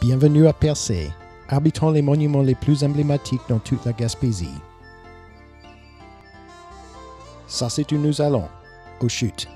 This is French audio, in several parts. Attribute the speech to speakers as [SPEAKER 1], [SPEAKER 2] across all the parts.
[SPEAKER 1] Bienvenue à Percé, arbitrant les monuments les plus emblématiques dans toute la Gaspésie. Ça c'est où nous allons, aux chutes.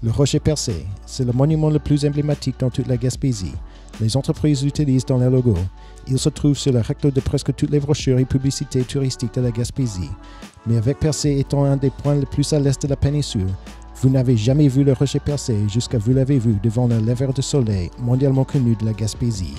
[SPEAKER 1] Le rocher percé, c'est le monument le plus emblématique dans toute la Gaspésie. Les entreprises l'utilisent dans leur logo. Il se trouve sur le recto de presque toutes les brochures et publicités touristiques de la Gaspésie. Mais avec Percé étant un des points les plus à l'est de la péninsule, vous n'avez jamais vu le rocher percé jusqu'à vous l'avez vu devant le lever de soleil mondialement connu de la Gaspésie.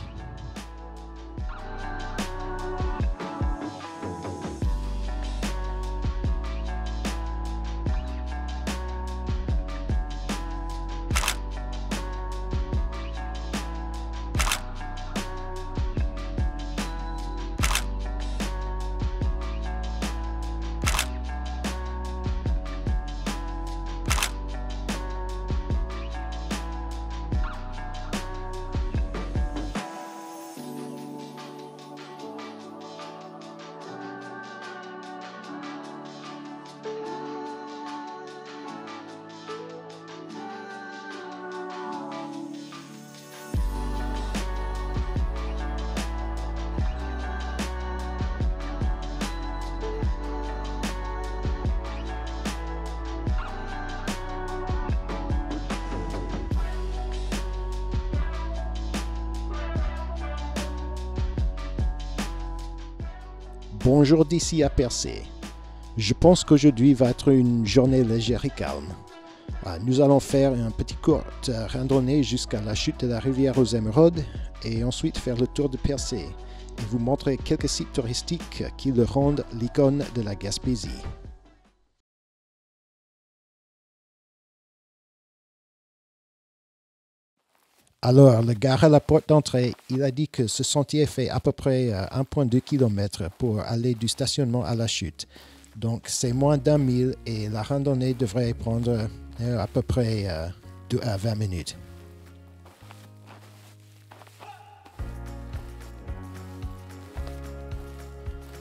[SPEAKER 1] Bonjour d'ici à Percé. Je pense qu'aujourd'hui va être une journée légère et calme. Nous allons faire une petite courte randonnée jusqu'à la chute de la rivière aux Émeraudes et ensuite faire le tour de Percé et vous montrer quelques sites touristiques qui le rendent l'icône de la Gaspésie. Alors, le gars à la porte d'entrée, il a dit que ce sentier fait à peu près 1,2 km pour aller du stationnement à la chute. Donc, c'est moins d'1 mille et la randonnée devrait prendre à peu près 2 à 20 minutes.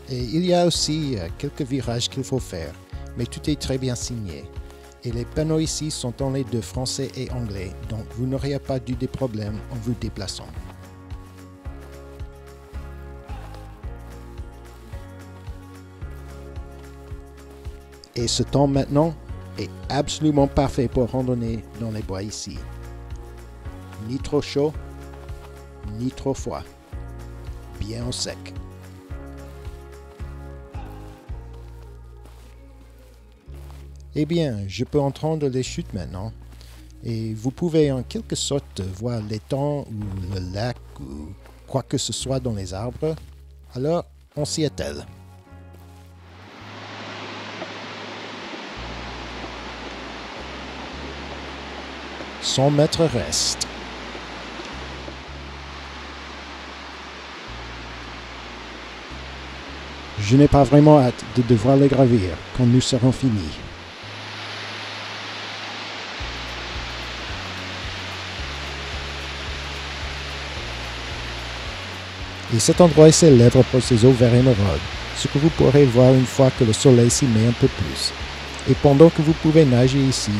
[SPEAKER 1] Et il y a aussi quelques virages qu'il faut faire, mais tout est très bien signé. Et les panneaux ici sont en les deux français et anglais, donc vous n'aurez pas eu de problème en vous déplaçant. Et ce temps maintenant est absolument parfait pour randonner dans les bois ici. Ni trop chaud, ni trop froid. Bien au sec. Eh bien, je peux entendre les chutes maintenant, et vous pouvez en quelque sorte voir l'étang ou le lac ou quoi que ce soit dans les arbres. Alors, on s'y attelle. « 100 mètres reste. » Je n'ai pas vraiment hâte de devoir les gravir quand nous serons finis. Et cet endroit est célèbre pour ses eaux vert émeraude, ce que vous pourrez voir une fois que le soleil s'y met un peu plus. Et pendant que vous pouvez nager ici,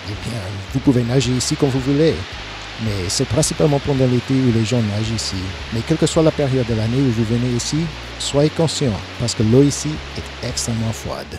[SPEAKER 1] eh bien, vous pouvez nager ici quand vous voulez. Mais c'est principalement pendant l'été où les gens nagent ici. Mais quelle que soit la période de l'année où vous venez ici, soyez conscient parce que l'eau ici est extrêmement froide.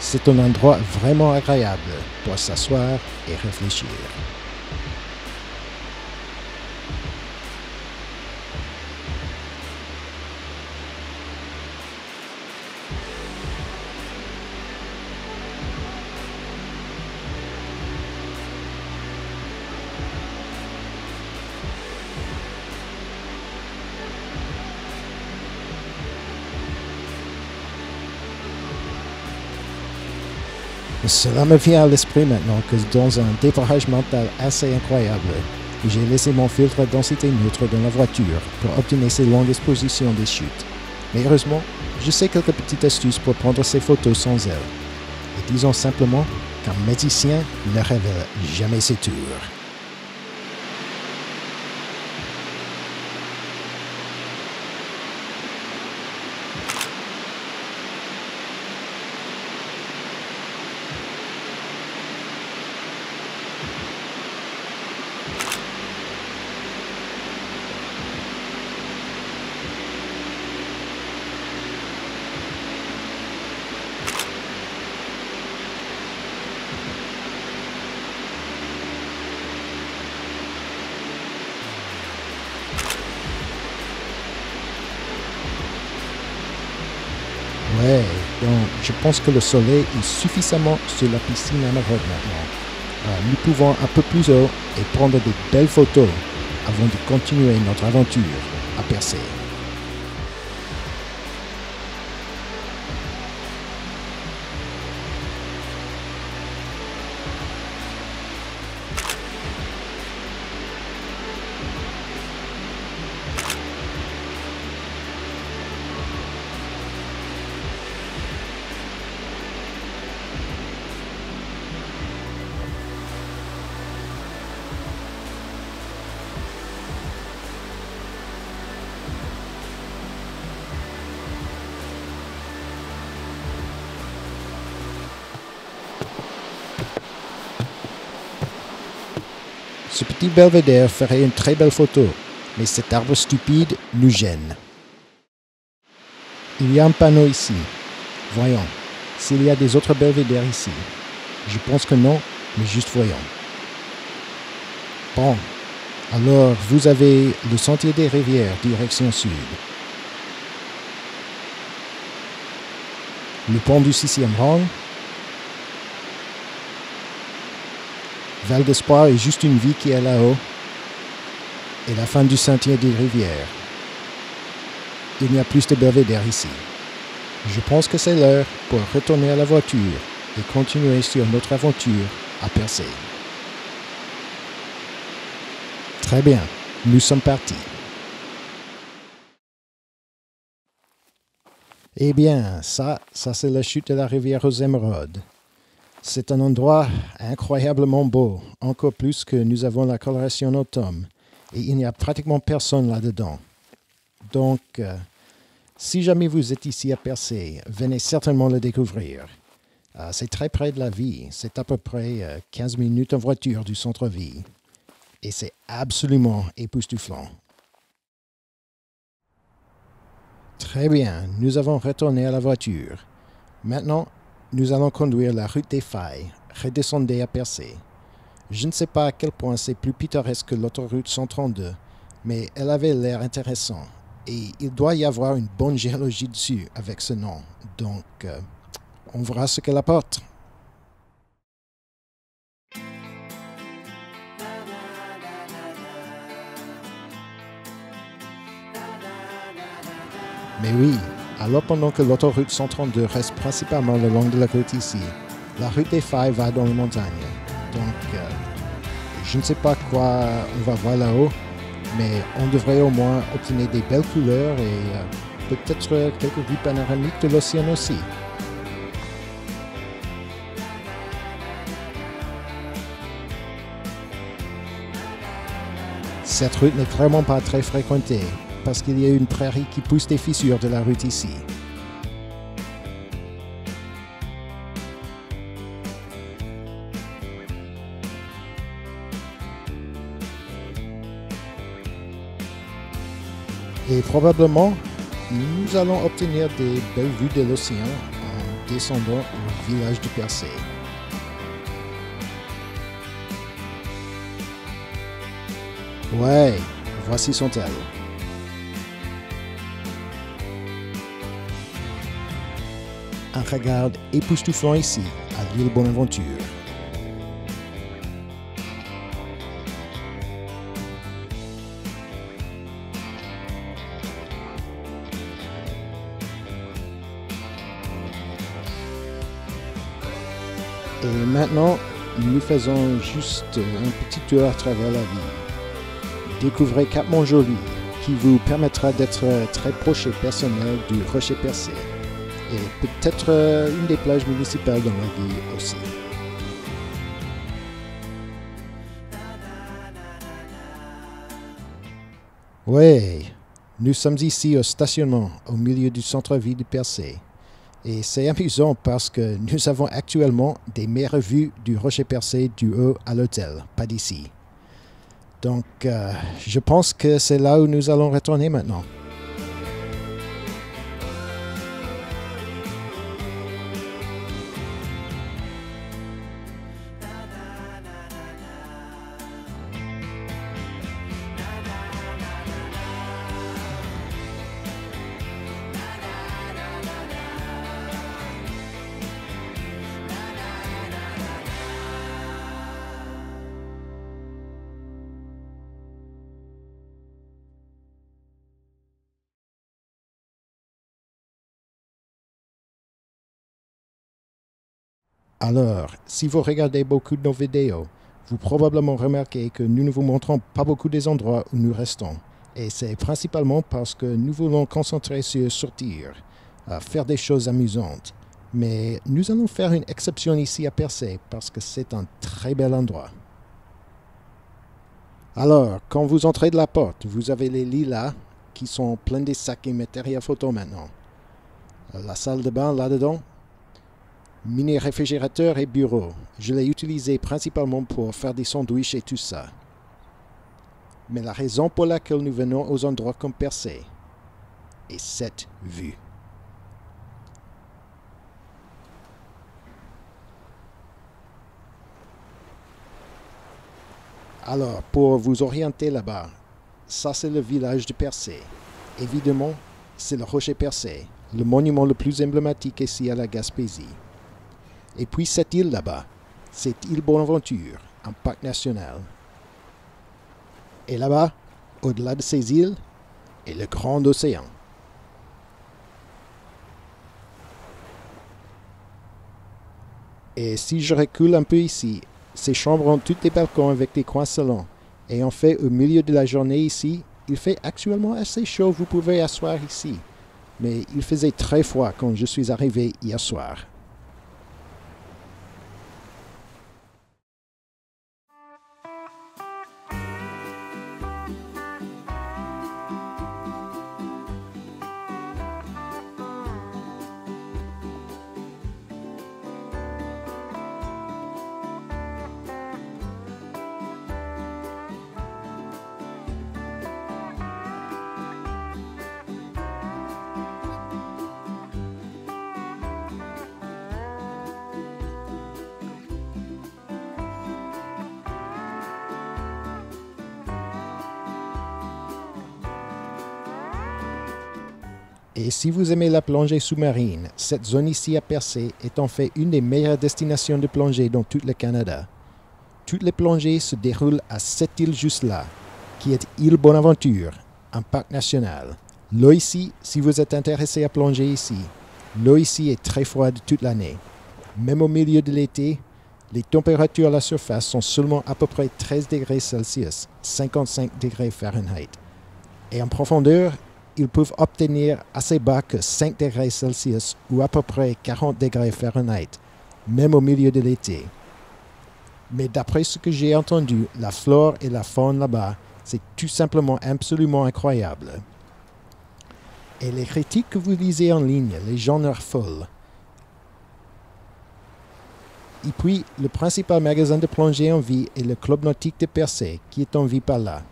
[SPEAKER 1] C'est un endroit vraiment agréable pour s'asseoir et réfléchir. Cela me vient à l'esprit maintenant que dans un déparage mental assez incroyable, j'ai laissé mon filtre à densité neutre dans la voiture pour obtenir ces longues expositions des chutes. Mais heureusement, je sais quelques petites astuces pour prendre ces photos sans elles. Et disons simplement qu'un magicien ne révèle jamais ses tours. Ouais, donc je pense que le soleil est suffisamment sur la piscine Emerald maintenant. Nous pouvons un peu plus haut et prendre de belles photos avant de continuer notre aventure à percer. Ce petit belvédère ferait une très belle photo, mais cet arbre stupide nous gêne. Il y a un panneau ici. Voyons, s'il y a des autres belvédères ici. Je pense que non, mais juste voyons. Bon, alors vous avez le sentier des rivières, direction sud. Le pont du 6e rang. Val d'Espoir est juste une ville qui est là-haut. Et la fin du sentier des rivières. Il n'y a plus de belvédère ici. Je pense que c'est l'heure pour retourner à la voiture et continuer sur notre aventure à percer. Très bien, nous sommes partis. Eh bien, ça c'est la chute de la rivière aux émeraudes. C'est un endroit incroyablement beau, encore plus que nous avons la coloration automne, et il n'y a pratiquement personne là-dedans. Donc, si jamais vous êtes ici à Percé, venez certainement le découvrir. C'est très près de la ville, c'est à peu près 15 minutes en voiture du centre-ville, et c'est absolument époustouflant. Très bien, nous avons retourné à la voiture. Maintenant, nous allons conduire la route des Failles, redescendre à Percé. Je ne sais pas à quel point c'est plus pittoresque que l'autoroute 132, mais elle avait l'air intéressante. Et il doit y avoir une bonne géologie dessus avec ce nom. Donc, on verra ce qu'elle apporte. Mais oui, alors pendant que l'autoroute 132 reste principalement le long de la côte ici, la route des Failles va dans les montagnes. Donc, je ne sais pas quoi on va voir là-haut, mais on devrait au moins obtenir des belles couleurs et peut-être quelques vues panoramiques de l'océan aussi. Cette route n'est vraiment pas très fréquentée, parce qu'il y a une prairie qui pousse des fissures de la route ici. Et probablement, nous allons obtenir des belles vues de l'océan en descendant au village de Percé. Ouais, voici son tel. Un regard époustouflant ici, à l'île Bonaventure. Et maintenant, nous faisons juste un petit tour à travers la ville. Découvrez Cap Montjoli, qui vous permettra d'être très proche et personnel du Rocher Percé, et peut-être une des plages municipales dans la ville aussi. Ouais, nous sommes ici au stationnement, au milieu du centre-ville de Percé. Et c'est amusant parce que nous avons actuellement des meilleures vues du Rocher Percé du haut à l'hôtel, pas d'ici. Donc, je pense que c'est là où nous allons retourner maintenant. Alors, si vous regardez beaucoup de nos vidéos, vous probablement remarquez que nous ne vous montrons pas beaucoup des endroits où nous restons. Et c'est principalement parce que nous voulons concentrer sur sortir, faire des choses amusantes. Mais nous allons faire une exception ici à Percé parce que c'est un très bel endroit. Alors, quand vous entrez de la porte, vous avez les lits là, qui sont pleins des sacs et matériel photo maintenant. La salle de bain là-dedans. Mini réfrigérateur et bureau. Je l'ai utilisé principalement pour faire des sandwichs et tout ça. Mais la raison pour laquelle nous venons aux endroits comme Percé est cette vue. Alors, pour vous orienter là-bas, ça c'est le village de Percé. Évidemment, c'est le Rocher Percé, le monument le plus emblématique ici à la Gaspésie. Et puis cette île là-bas, c'est île Bonaventure, un parc national. Et là-bas, au-delà de ces îles, est le grand océan. Et si je recule un peu ici, ces chambres ont tous des balcons avec des coins salons. Et en fait, au milieu de la journée ici, il fait actuellement assez chaud, vous pouvez asseoir ici. Mais il faisait très froid quand je suis arrivé hier soir. Et si vous aimez la plongée sous-marine, cette zone ici à Percé est en fait une des meilleures destinations de plongée dans tout le Canada. Toutes les plongées se déroulent à cette île juste là, qui est île Bonaventure, un parc national. L'eau ici, si vous êtes intéressé à plonger ici, l'eau ici est très froide toute l'année. Même au milieu de l'été, les températures à la surface sont seulement à peu près 13 degrés Celsius, 55 degrés Fahrenheit. Et en profondeur, ils peuvent obtenir assez bas que 5 degrés Celsius ou à peu près 40 degrés Fahrenheit, même au milieu de l'été. Mais d'après ce que j'ai entendu, la flore et la faune là-bas, c'est tout simplement absolument incroyable. Et les critiques que vous lisez en ligne, les gens en raffolent. Et puis, le principal magasin de plongée en vie est le Club Nautique de Percé, qui est en vie par là.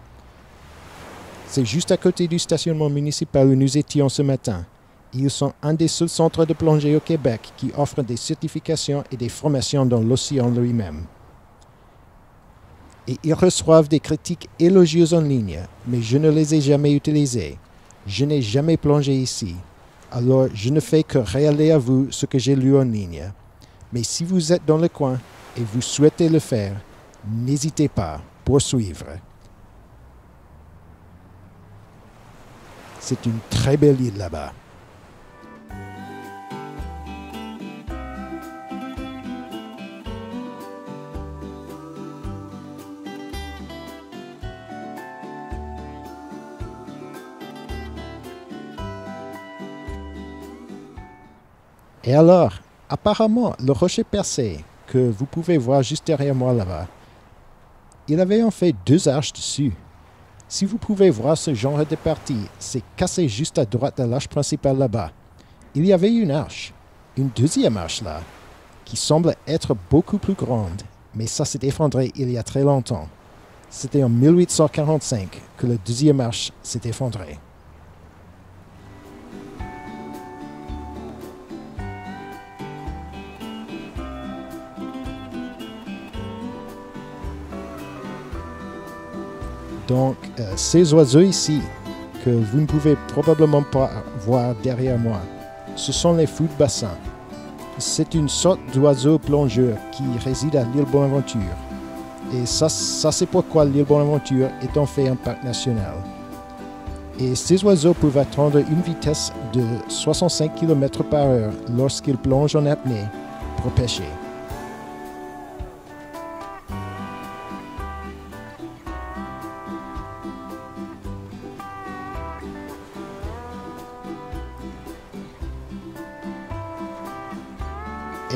[SPEAKER 1] C'est juste à côté du stationnement municipal où nous étions ce matin. Ils sont un des seuls centres de plongée au Québec qui offrent des certifications et des formations dans l'océan lui-même. Et ils reçoivent des critiques élogieuses en ligne, mais je ne les ai jamais utilisées. Je n'ai jamais plongé ici. Alors, je ne fais que relayer à vous ce que j'ai lu en ligne. Mais si vous êtes dans le coin et vous souhaitez le faire, n'hésitez pas, poursuivre. C'est une très belle île là-bas. Et alors, apparemment, le rocher percé, que vous pouvez voir juste derrière moi là-bas, il avait en fait 2 arches dessus. Si vous pouvez voir ce genre de partie, c'est cassé juste à droite de l'arche principale là-bas. Il y avait une arche, une deuxième arche là, qui semble être beaucoup plus grande, mais ça s'est effondré il y a très longtemps. C'était en 1845 que la deuxième arche s'est effondrée. Donc, ces oiseaux ici, que vous ne pouvez probablement pas voir derrière moi, ce sont les fous de bassin. C'est une sorte d'oiseau plongeur qui réside à l'île Bonaventure. Et ça c'est pourquoi l'île Bonaventure est en fait un parc national. Et ces oiseaux peuvent atteindre une vitesse de 65 km/h lorsqu'ils plongent en apnée pour pêcher.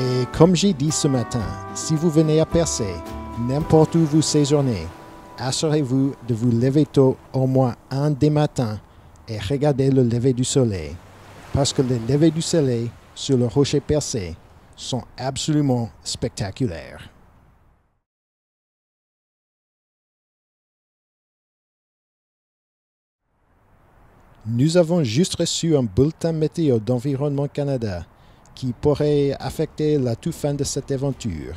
[SPEAKER 1] Et comme j'ai dit ce matin, si vous venez à Percé, n'importe où vous séjournez, assurez-vous de vous lever tôt au moins un des matins et regardez le lever du soleil. Parce que les levers du soleil sur le rocher Percé sont absolument spectaculaires. Nous avons juste reçu un bulletin météo d'Environnement Canada qui pourrait affecter la toute fin de cette aventure.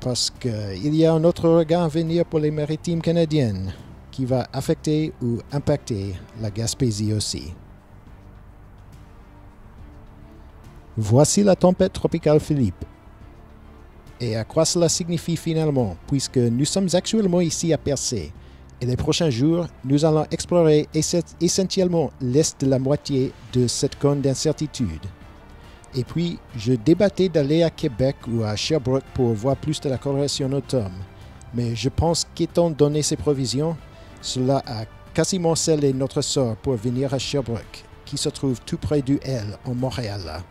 [SPEAKER 1] Parce qu'il y a un autre ouragan à venir pour les maritimes canadiennes qui va affecter ou impacter la Gaspésie aussi. Voici la tempête tropicale Philippe. Et à quoi cela signifie finalement, puisque nous sommes actuellement ici à Percé, et les prochains jours, nous allons explorer essentiellement l'est de la moitié de cette cône d'incertitude. Et puis, je débattais d'aller à Québec ou à Sherbrooke pour voir plus de la coloration automne. Mais je pense qu'étant donné ces provisions, cela a quasiment scellé notre sort pour venir à Sherbrooke, qui se trouve tout près du L en Montréal.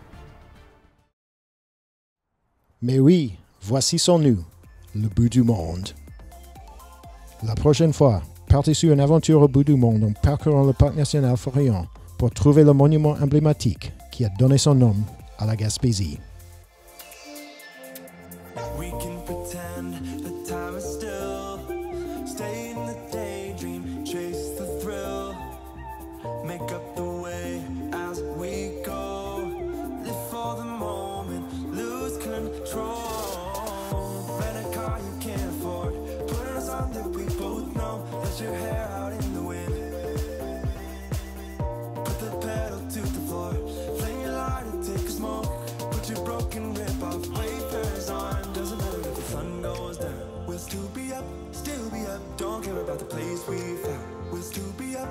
[SPEAKER 1] Mais oui, voici son nous, le bout du monde. La prochaine fois, partez sur une aventure au bout du monde en parcourant le parc national Forillon pour trouver le monument emblématique qui a donné son nom à la Gaspésie. We can pretend that time is still. Stay in the daydream, chase the thrill. Make up the way as we go. Live for the moment, lose control. Rent a car you can't afford. Put on a song that we both know. Let your hair out in the wind. Put the pedal to the floor. Flame your light and take a smoke. Put your broken rip off, wafers on. Doesn't matter if the sun goes down. We'll still be up, don't care about the place we found. We'll still be up.